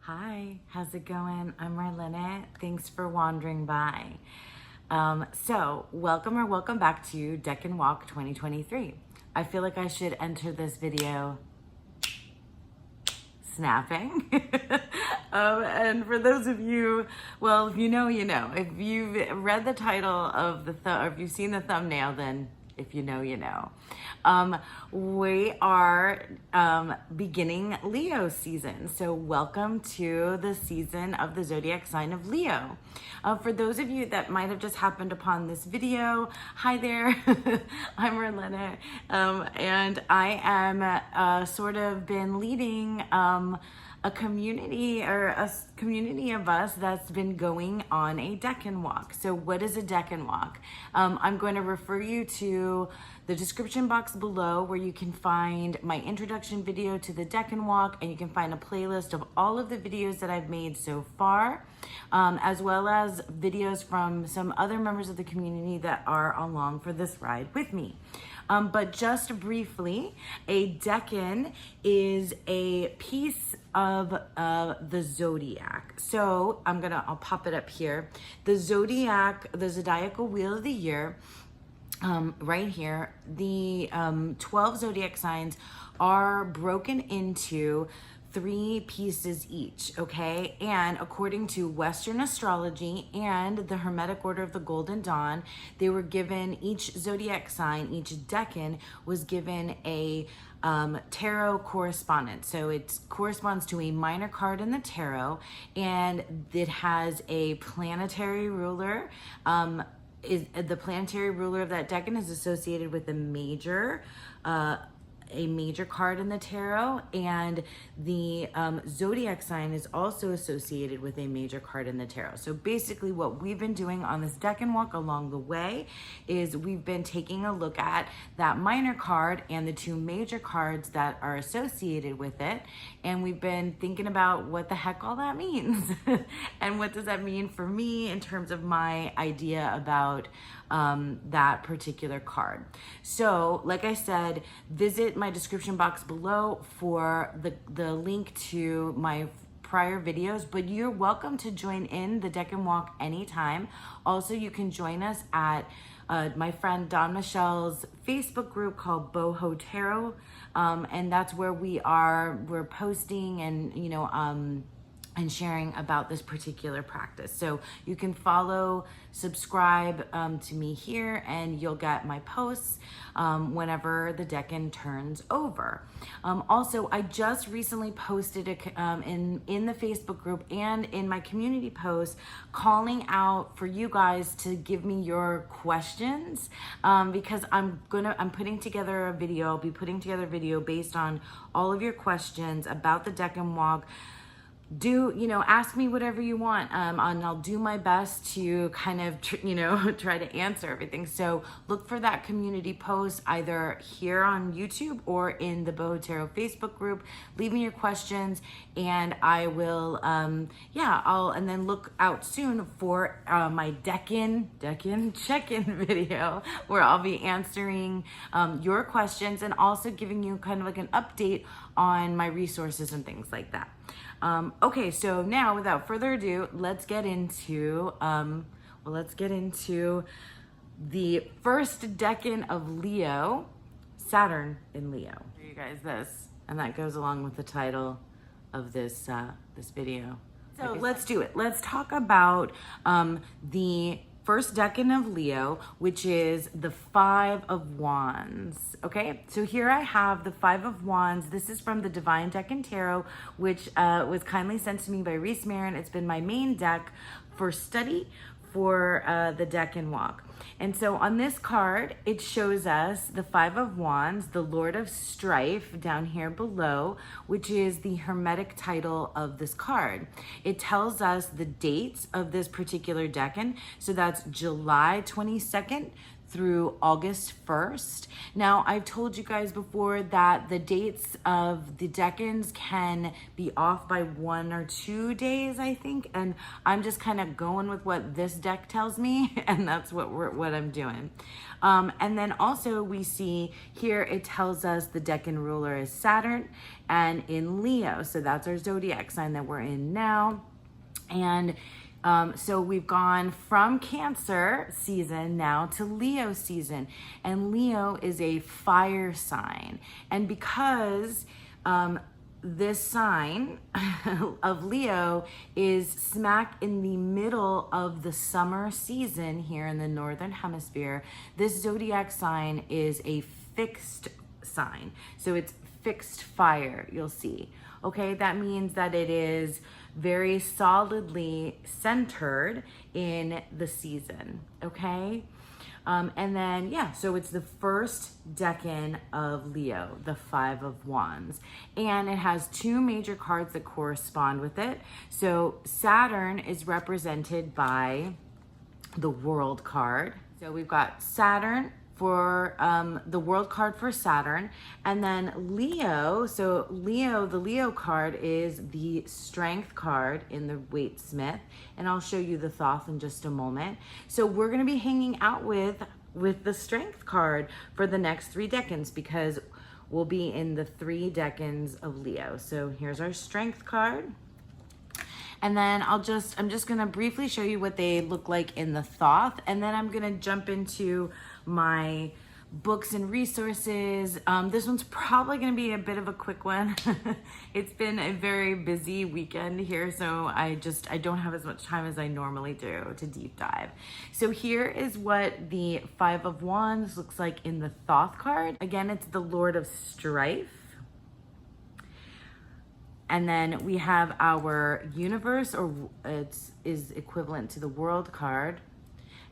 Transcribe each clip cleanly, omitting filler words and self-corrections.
Hi, how's it going? I'm Marlena. Thanks for wandering by. Welcome back to Decan Walk 2023. I feel like I should enter this video snapping. And for those of you, well, if you know, you know. If you've read the title of or if you've seen the thumbnail, then if you know, you know. We are beginning Leo season. So welcome to the season of the zodiac sign of Leo. For those of you that might have just happened upon this video, hi there, I'm Marlena, and I am sort of been leading a community of us that's been going on a Decan Walk. So what is a Decan Walk? I'm going to refer you to the description box below where you can find my introduction video to the Decan Walk, and you can find a playlist of all of the videos that I've made so far, as well as videos from some other members of the community that are along for this ride with me. But just briefly, a decan is a piece of the zodiac. So I'll pop it up here. The zodiacal wheel of the year, right here, the 12 zodiac signs are broken into 3 pieces each, okay? And according to Western astrology and the Hermetic Order of the Golden Dawn, they were given, each zodiac sign, each decan was given a tarot correspondence. So it corresponds to a minor card in the tarot, and it has a planetary ruler. The planetary ruler of that decan is associated with a major card in the tarot, and the zodiac sign is also associated with a major card in the tarot. So basically what we've been doing on this Decan Walk along the way is we've been taking a look at that minor card and the 2 major cards that are associated with it, and we've been thinking about what the heck all that means and what does that mean for me in terms of my idea about that particular card. So like I said, visit my description box below for the link to my prior videos, but you're welcome to join in the Decan Walk anytime. Also, you can join us at my friend Don Michelle's Facebook group called Boho Tarot, and that's where we're posting and and sharing about this particular practice. So you can subscribe to me here, and you'll get my posts whenever the decan turns over. Also, I just recently posted in the Facebook group and in my community post calling out for you guys to give me your questions, because I'm putting together a video. I'll be putting together a video based on all of your questions about the Decan Walk. Ask me whatever you want, and I'll do my best to kind of, try to answer everything. So look for that community post either here on YouTube or in the Boho Tarot Facebook group. Leave me your questions, and I will, and then look out soon for my Decan check-in video where I'll be answering your questions and also giving you kind of like an update on my resources and things like that. Okay, so now without further ado, let's get into the first decan of Leo, Saturn in Leo. For you guys this, and that goes along with the title of this video. So let's do it. Let's talk about the first decan of Leo, which is the 5 of Wands. Okay, so here I have the 5 of Wands. This is from the Divine Decan Tarot, which was kindly sent to me by Reese Marin. It's been my main deck for study for the Decan Walk. And so on this card, it shows us the 5 of Wands, the Lord of Strife, down here below, which is the Hermetic title of this card. It tells us the dates of this particular decan. So that's July 22nd through August 1st. Now, I've told you guys before that the dates of the decans can be off by 1 or 2 days, I think, and I'm just kind of going with what this deck tells me, and that's what I'm doing. And then also we see here it tells us the decan ruler is Saturn and in Leo, so that's our zodiac sign that we're in now. And so we've gone from Cancer season now to Leo season, and Leo is a fire sign. And because this sign of Leo is smack in the middle of the summer season here in the Northern Hemisphere, this zodiac sign is a fixed sign. So it's fixed fire, you'll see. Okay, that means that it is very solidly centered in the season, okay? And then, yeah, so it's the first decan of Leo, the 5 of Wands. And it has 2 major cards that correspond with it. So Saturn is represented by the World card. So we've got Saturn for the World card for Saturn, and then Leo. So Leo, the Leo card is the Strength card in the Waite-Smith, and I'll show you the Thoth in just a moment. So we're gonna be hanging out with the Strength card for the next 3 decans because we'll be in the 3 decans of Leo. So here's our Strength card. And then I'm just gonna briefly show you what they look like in the Thoth, and then I'm gonna jump into my books and resources. This one's probably gonna be a bit of a quick one. It's been a very busy weekend here, so I don't have as much time as I normally do to deep dive. So here is what the 5 of Wands looks like in the Thoth card. Again, it's the Lord of Strife. And then we have our universe, or is equivalent to the World card.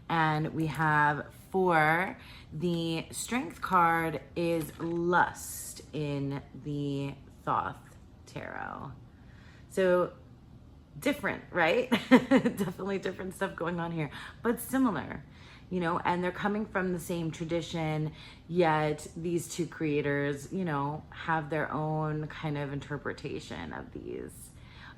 And we have for the Strength card is Lust in the Thoth Tarot. So different, right? Definitely different stuff going on here, but similar, you know, and they're coming from the same tradition, yet these 2 creators, you know, have their own kind of interpretation of these.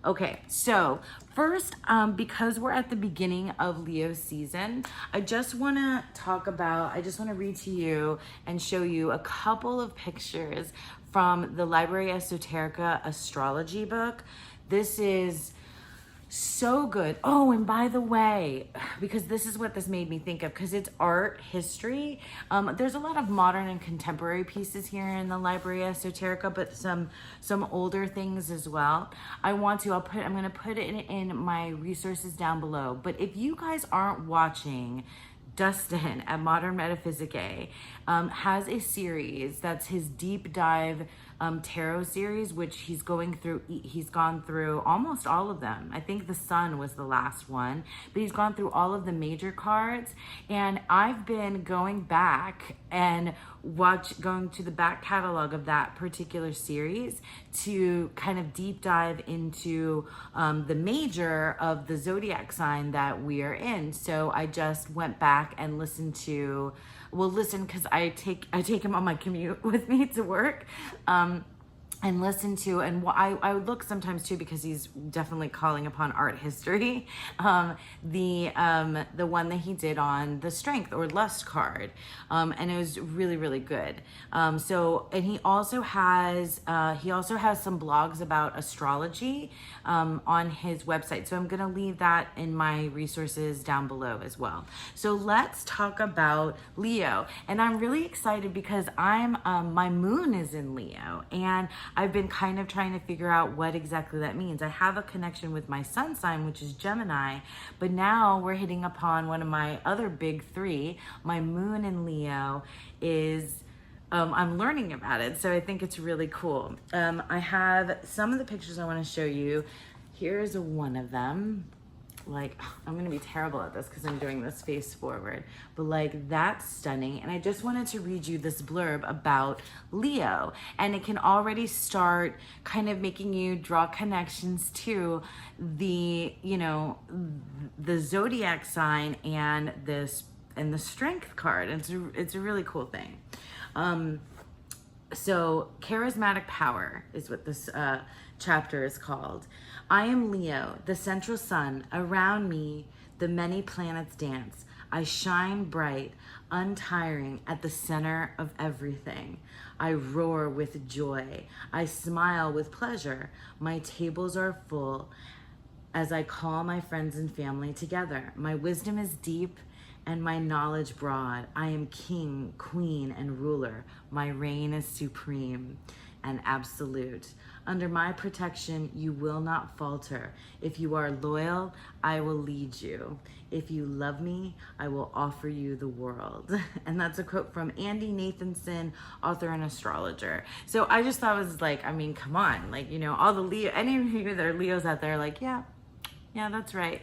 Okay, so first, because we're at the beginning of Leo season, I just want to read to you and show you a couple of pictures from the Library Esoterica astrology book. This is so good. Oh, and by the way, because this is what this made me think of, because it's art history. There's a lot of modern and contemporary pieces here in the Library Esoterica, but some older things as well. I'm gonna put it in my resources down below. But if you guys aren't watching, Dustin at Modern Metaphysicae has a series that's his deep dive tarot series, which he's gone through almost all of them. I think the Sun was the last one, but he's gone through all of the major cards, and I've been going back and going to the back catalog of that particular series to kind of deep dive into the major of the zodiac sign that we are in. So I just went back and listened to, because I take him on my commute with me to work, and listen to, and I would look sometimes too, because he's definitely calling upon art history, the one that he did on the Strength or Lust card, and it was really, really good. And he also has some blogs about astrology on his website, so I'm gonna leave that in my resources down below as well. So let's talk about Leo, and I'm really excited because my moon is in Leo, and I've been kind of trying to figure out what exactly that means. I have a connection with my sun sign, which is Gemini, but now we're hitting upon one of my other big 3. My moon in Leo is, I'm learning about it, so I think it's really cool. I have some of the pictures I want to show you. Here's one of them. Like, I'm gonna be terrible at this because I'm doing this face forward, but like, that's stunning. And I just wanted to read you this blurb about Leo, and it can already start kind of making you draw connections to the, you know, the zodiac sign and the Strength card. It's a really cool thing. So charismatic power is what this chapter is called. I am Leo, the central sun. Around me, the many planets dance. I shine bright, untiring at the center of everything. I roar with joy. I smile with pleasure. My tables are full as I call my friends and family together. My wisdom is deep and my knowledge broad. I am king, queen, and ruler. My reign is supreme and absolute. Under my protection, you will not falter. If you are loyal, I will lead you. If you love me, I will offer you the world. And that's a quote from Andy Nathanson, author and astrologer. So I just thought it was like, I mean, come on, like, you know, all the Leo, any of you that are Leos out there, like, yeah, that's right.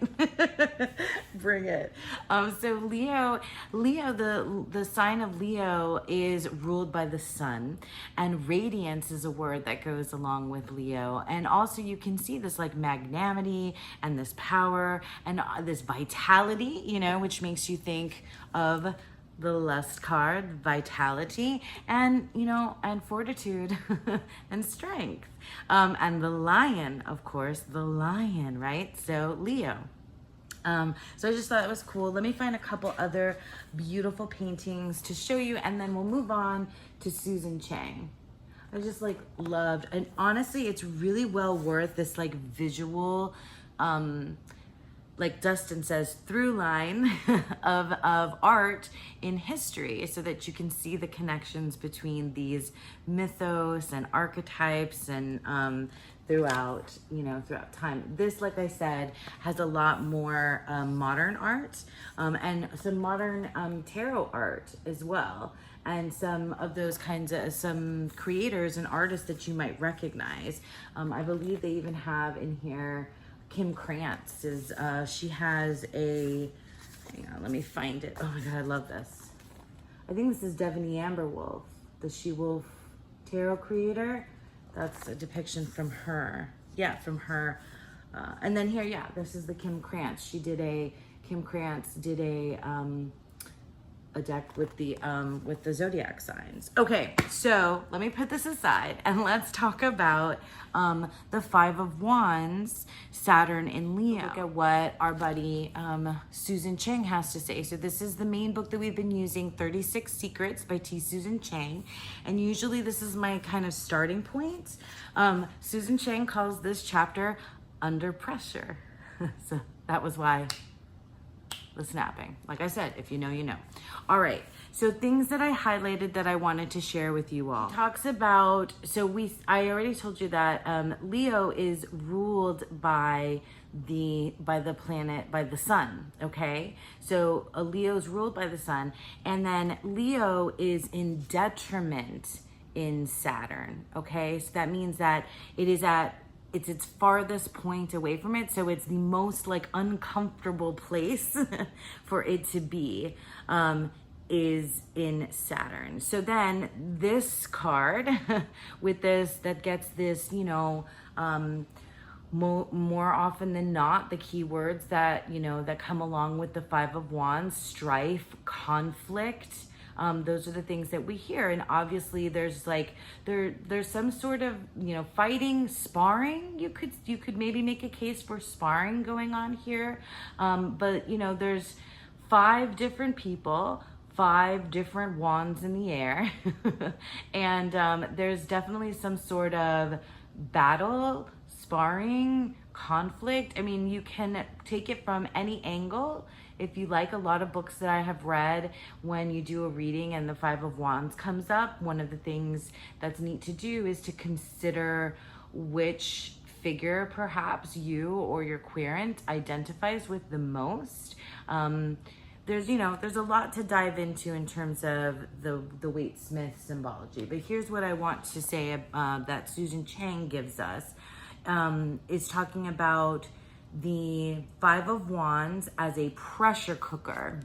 Bring it. So Leo, the sign of Leo is ruled by the sun, and radiance is a word that goes along with Leo. And also you can see this like magnanimity and this power and this vitality, you know, which makes you think of the Lust card, vitality, and, you know, and fortitude and strength. And the lion, of course, the lion, right? So Leo. So I just thought it was cool. Let me find a couple other beautiful paintings to show you, and then we'll move on to Susan Chang. I just like loved, and honestly, it's really well worth this like visual, like Dustin says, through line of art in history, so that you can see the connections between these mythos and archetypes and throughout time. This, like I said, has a lot more modern art and some modern tarot art as well. And some of those kinds of, some creators and artists that you might recognize. I believe they even have in here Kim Krantz is, she has a, hang on, let me find it. Oh my God, I love this. I think this is Devony Amberwolf, the She-Wolf tarot creator. That's a depiction from her. Yeah, from her. And then here, yeah, this is the Kim Krantz. Kim Krantz did a deck with the zodiac signs. Okay, so let me put this aside and let's talk about the Five of Wands, Saturn in Leo. Look at what our buddy Susan Chang has to say. So this is the main book that we've been using, 36 Secrets by T. Susan Chang. And usually this is my kind of starting point. Susan Chang calls this chapter Under Pressure. So that was why the snapping. Like I said, if you know, you know. All right, so things that I highlighted that I wanted to share with you all. It talks about, I already told you that Leo is ruled by the planet, by the sun, okay? So Leo's ruled by the sun, and then Leo is in detriment in Saturn, okay? So that means that it's its farthest point away from it, so it's the most like uncomfortable place for it to be, is in Saturn. So then this card with this, that gets this, you know, more often than not, the keywords that, you know, that come along with the Five of Wands: strife, conflict. Those are the things that we hear. And obviously there's like, there's some sort of, you know, fighting, sparring. You could maybe make a case for sparring going on here. But you know, there's 5 different people, 5 different wands in the air. And there's definitely some sort of battle, sparring, conflict. I mean, you can take it from any angle. If you like a lot of books that I have read, when you do a reading and the Five of Wands comes up, one of the things that's neat to do is to consider which figure perhaps you or your querent identifies with the most. There's a lot to dive into in terms of the Waite-Smith symbology. But here's what I want to say that Susan Chang gives us, is talking about the Five of Wands as a pressure cooker.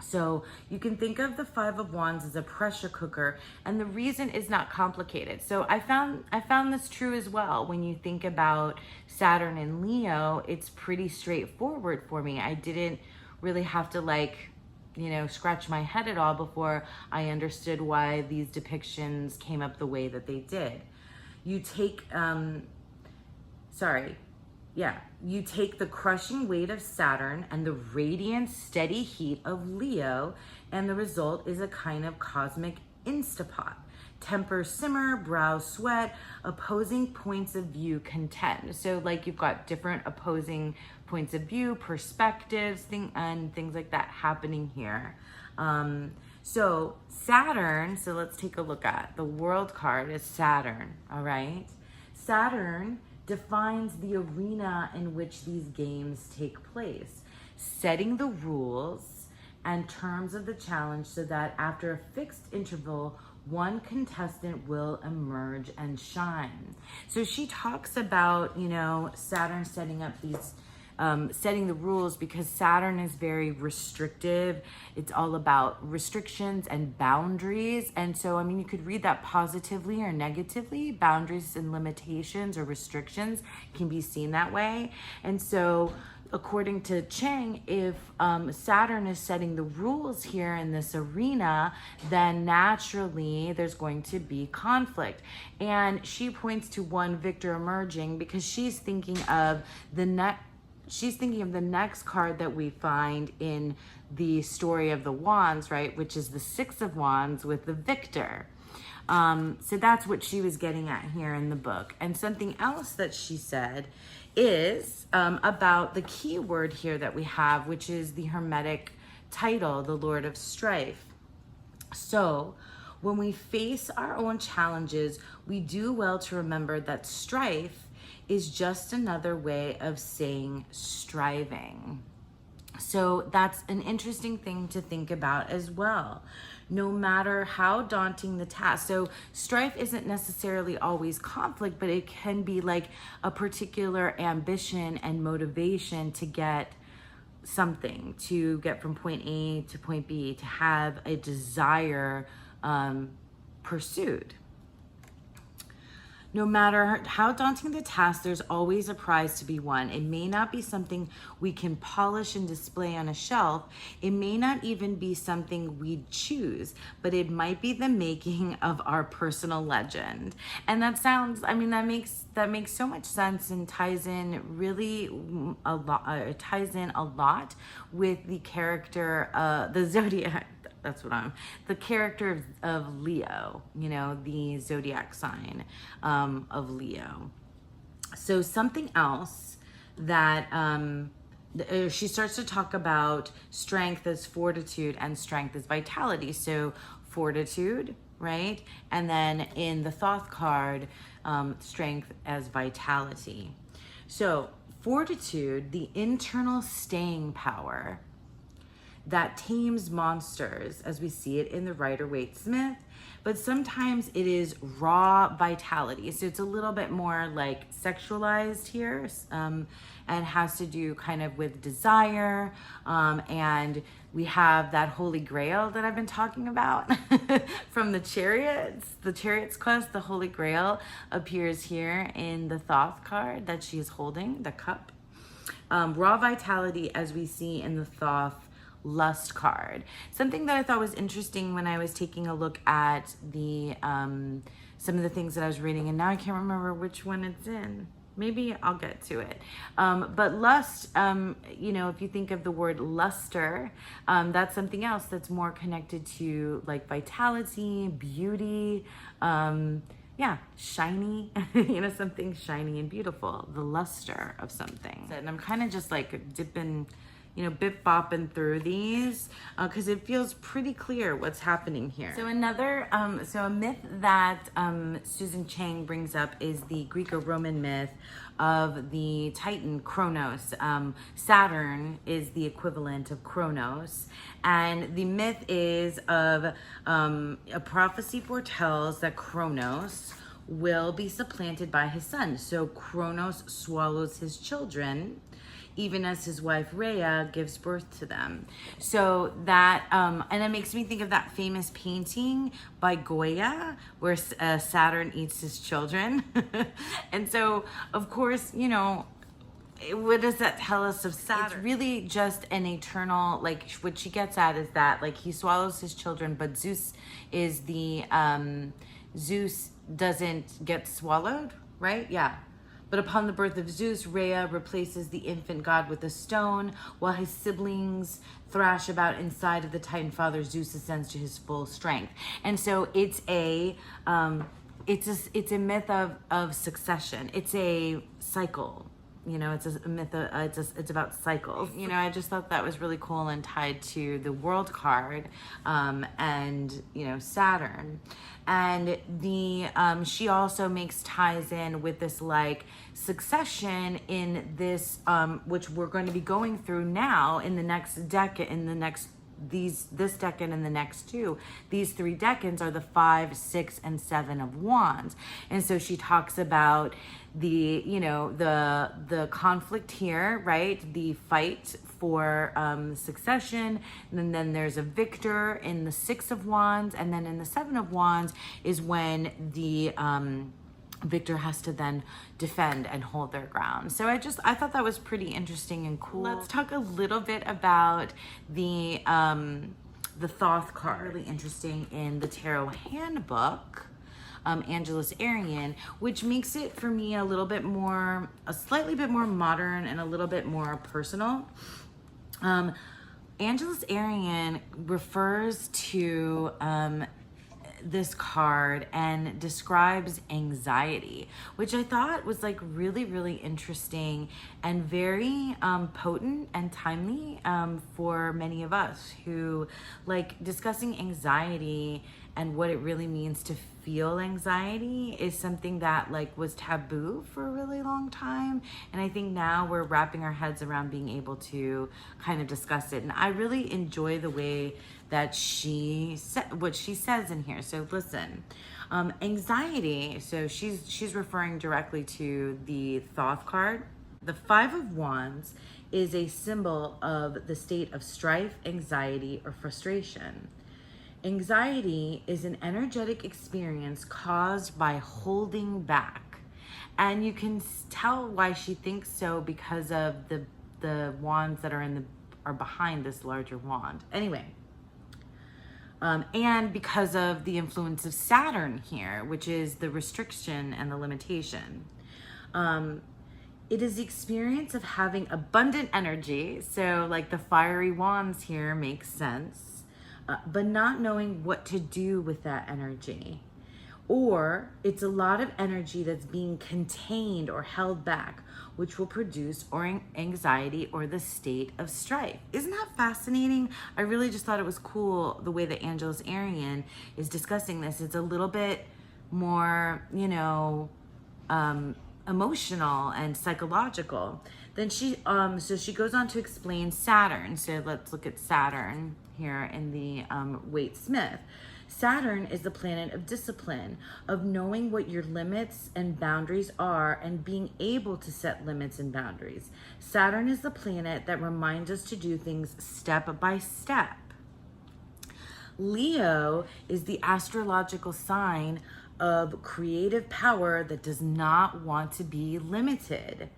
So you can think of the Five of Wands as a pressure cooker, and the reason is not complicated. So I found this true as well. When you think about Saturn and Leo, it's pretty straightforward for me. I didn't really have to like scratch my head at all before I understood why these depictions came up the way that they did. You take, you take the crushing weight of Saturn and the radiant, steady heat of Leo, and the result is a kind of cosmic instapot. Temper simmer, brow sweat, opposing points of view contend. So like you've got different opposing points of view, perspectives, and things like that happening here. So Saturn, so let's take a look at the world card is Saturn, all right? Saturn defines the arena in which these games take place, setting the rules and terms of the challenge so that after a fixed interval, one contestant will emerge and shine. So she talks about, Saturn setting up these, setting the rules, because Saturn is very restrictive. It's all about restrictions and boundaries. And so, you could read that positively or negatively. Boundaries and limitations or restrictions can be seen that way. And so, according to Chang, if Saturn is setting the rules here in this arena, then naturally there's going to be conflict. And she points to one victor emerging because she's thinking of the next card that we find in the story of the Wands, right? Which is the Six of Wands with the victor. So that's what she was getting at here in the book. And something else that she said is about the key word here that we have, which is the Hermetic title, the Lord of Strife. So when we face our own challenges, we do well to remember that strife is just another way of saying striving. So that's an interesting thing to think about as well. No matter how daunting the task. So strife isn't necessarily always conflict, but it can be like a particular ambition and motivation to get something, to get from point A to point B, to have a desire pursued. No matter how daunting the task, there's always a prize to be won. It may not be something we can polish and display on a shelf. It may not even be something we'd choose, but it might be the making of our personal legend. And that sounds, that makes so much sense and ties in really a lot, with the character, the zodiac. The character of Leo, the zodiac sign of Leo. So something else that she starts to talk about strength as fortitude and strength as vitality. So fortitude, right? And then in the Thoth card, strength as vitality. So fortitude, the internal staying power that tames monsters, as we see it in the Rider-Waite-Smith, but sometimes it is raw vitality. So it's a little bit more like sexualized here, and has to do kind of with desire. And we have that Holy Grail that I've been talking about from the Chariots quest. The Holy Grail appears here in the Thoth card that she is holding, the cup. Raw vitality, as we see in the Thoth Lust card. Something that I thought was interesting when I was taking a look at the some of the things that I was reading, and now I can't remember which one it's in. Maybe I'll get to it. But lust, if you think of the word luster, that's something else that's more connected to like vitality, beauty, shiny, something shiny and beautiful, the luster of something. And I'm kind of just like dipping, bip-bopping through these because it feels pretty clear what's happening here. So another, a myth that Susan Chang brings up is the Greek or Roman myth of the Titan Kronos. Saturn is the equivalent of Kronos. And the myth is of a prophecy foretells that Kronos will be supplanted by his son. So Kronos swallows his children, even as his wife Rhea gives birth to them. So that, and it makes me think of that famous painting by Goya where Saturn eats his children. And so, of course, what does that tell us of Saturn? It's really just an eternal, like what she gets at is that like he swallows his children, but Zeus is the, Zeus doesn't get swallowed, right? Yeah. But upon the birth of Zeus, Rhea replaces the infant god with a stone, while his siblings thrash about inside of the Titan father. Zeus ascends to his full strength. And so it's a myth of succession. It's a cycle. You know, it's a myth of, it's about cycles. You know, I just thought that was really cool and tied to the world card, and, you know, Saturn. And the, she also makes ties in with this like succession in this, which we're going to be going through now in the next decade, in the next, this decan and the next two. These 3 decans are the 5, 6, and 7 of wands. And so she talks about the, you know, the conflict here, right? The fight for succession, and then there's a victor in the 6 of wands, and then in the 7 of wands is when the victor has to then defend and hold their ground. So I thought that was pretty interesting and cool. Let's talk a little bit about the Thoth card. Really interesting in the tarot handbook, Angelus Arian, which makes it for me a slightly bit more modern and a little bit more personal. Angelus Arian refers to this card and describes anxiety, which I thought was like really, really interesting and very potent and timely for many of us who like discussing anxiety and what it really means to feel anxiety is something that like was taboo for a really long time. And I think now we're wrapping our heads around being able to kind of discuss it. And I really enjoy the way that she said what she says in here. So listen, anxiety. So she's referring directly to the Thoth card. The 5 of Wands is a symbol of the state of strife, anxiety, or frustration. Anxiety is an energetic experience caused by holding back. And you can tell why she thinks so because of the wands that are behind this larger wand. Anyway, and because of the influence of Saturn here, which is the restriction and the limitation. It is the experience of having abundant energy. So like the fiery wands here makes sense. But not knowing what to do with that energy. Or it's a lot of energy that's being contained or held back, which will produce anxiety or the state of strife. Isn't that fascinating? I really just thought it was cool the way that Angelus Arian is discussing this. It's a little bit more, you know, emotional and psychological. Then so she goes on to explain Saturn. So let's look at Saturn here in the Waite Smith. Saturn is the planet of discipline, of knowing what your limits and boundaries are and being able to set limits and boundaries. Saturn is the planet that reminds us to do things step by step. Leo is the astrological sign of creative power that does not want to be limited,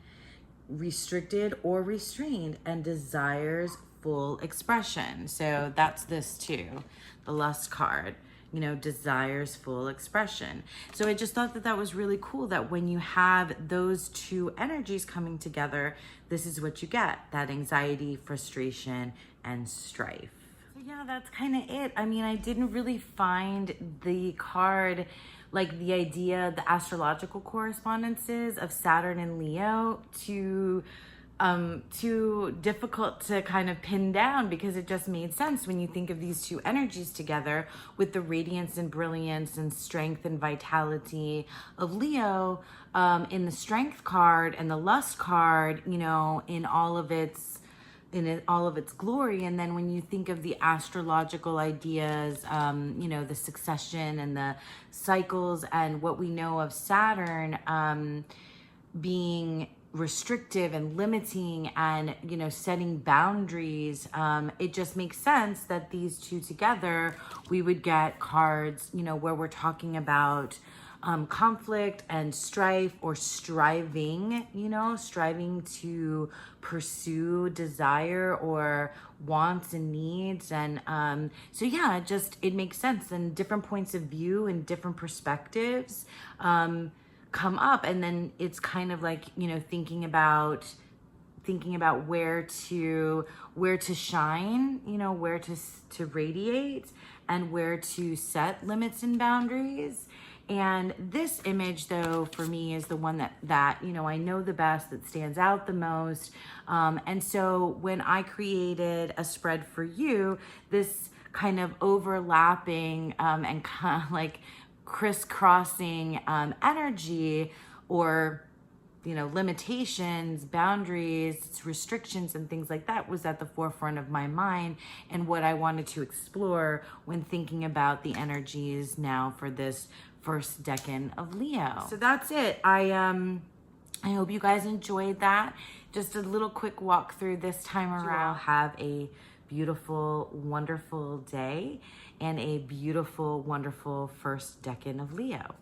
restricted, or restrained, and desires full expression. So that's this too, the lust card, you know, desires full expression. So I just thought that that was really cool that when you have those two energies coming together, this is what you get, that anxiety, frustration, and strife. So yeah, that's kind of it. I mean, I didn't really find the card, like the idea, the astrological correspondences of Saturn and Leo too difficult to kind of pin down, because it just made sense when you think of these two energies together with the radiance and brilliance and strength and vitality of Leo in the strength card and the lust card, you know, in all of its glory. And then when you think of the astrological ideas, you know, the succession and the cycles and what we know of Saturn being restrictive and limiting and, you know, setting boundaries, it just makes sense that these two together, we would get cards, you know, where we're talking about conflict and strife, or striving, you know, striving to pursue desire or wants and needs. And so yeah, it makes sense, and different points of view and different perspectives come up. And then it's kind of like, you know, thinking about where to shine, you know, where to radiate, and where to set limits and boundaries. And this image, though, for me is the one that you know, I know the best, that stands out the most. And so when I created a spread for you, this kind of overlapping and kind of like crisscrossing energy, or you know, limitations, boundaries, restrictions, and things like that was at the forefront of my mind, and what I wanted to explore when thinking about the energies now for this first decan of Leo. So that's it. I hope you guys enjoyed that. Just a little quick walk through this time around. Have a beautiful, wonderful day, and a beautiful, wonderful first decan of Leo.